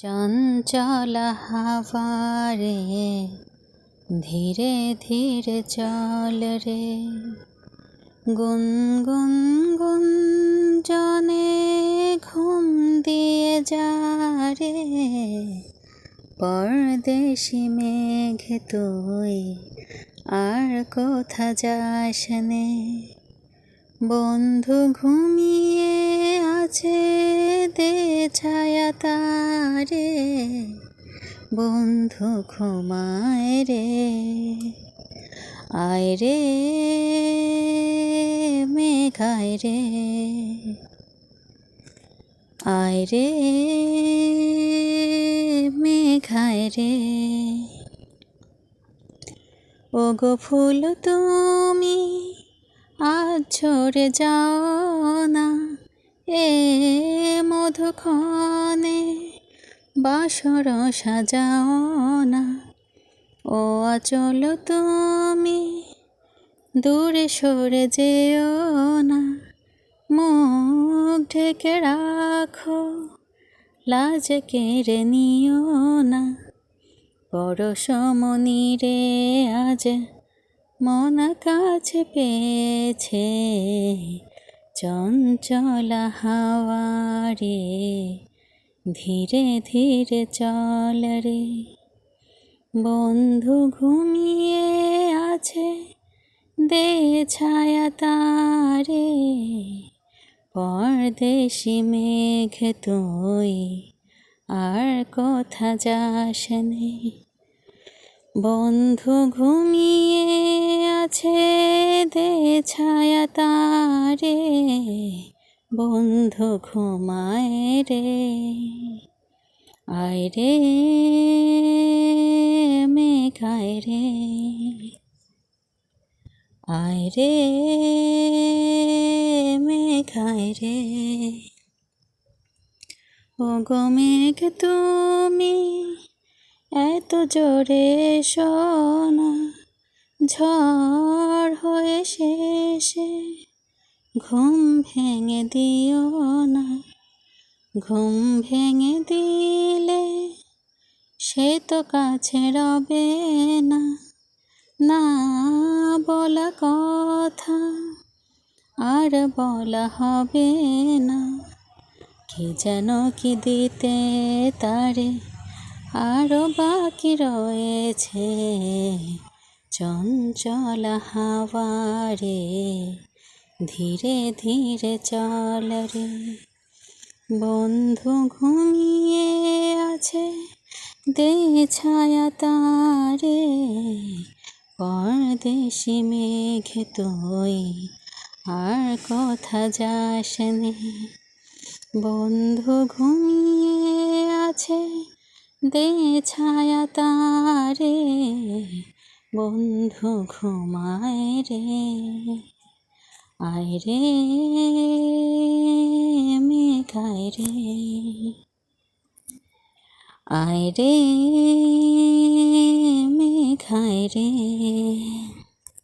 চঞ্চল হাওয়া রে ধীরে ধীরে চল রে, গুনগুন গুঞ্জনে ঘুম দিয়ে যা রে, পরদেশি মেঘ তুই আর কোথা যাস নে। বন্ধু ঘুমিয়ে আছে দে ছায়া তারে, বন্ধু ঘুমায় রে। আয় রে মেঘ আয় রে, আয় রে মেঘ আয় রে। ওগো ফুল তুমি আজ ঝরে যাও না, এ মধুক্ষণে বাসর সাজাও না। ও আচল তুমি দূরে সরে যেও না, মুখ ঢেকে রাখো লাজ কেড়ে নিও না। পরশমণি রে আজ মন কাছে পেয়েছে, চঞ্চল হাওয়া রে ধীরে ধীরে চল রে। বন্ধু ঘুমিয়ে আছে দে ছায়া তারে, পরদেশি মেঘ তুই আর কোথা যাস নে। বন্ধু ঘুমিয়ে আছে দে ছায়া তারে, বন্ধু ঘুমায় রে। আয় রে মেঘ আয় রে, আয় রে মেঘ আয় রে। ওগো মেঘ তুমি এত জোরে শোনা, ঝড় হয়ে শেষে ঘুম ভেঙে দিও না। ঘুম ভেঙে দিলে সে তো কাছে রবে না, না বলা কথা আর বলা হবে না। কি যেন কি দিতে তারে আরো বাকি রয়েছে, চঞ্চল হাওয়া রে ধীরে ধীরে চল রে। বন্ধু ঘুমিয়ে আছে দে ছায়া তারে, পরদেশি মেঘ তুই আর কোথা যাস নে। বন্ধু ঘুমিয়ে আছে দে ছায়া তারে, বন্ধু ঘুমায় রে। আয় রে মেঘ আয় রে, আয় রে মেঘ আয় রে।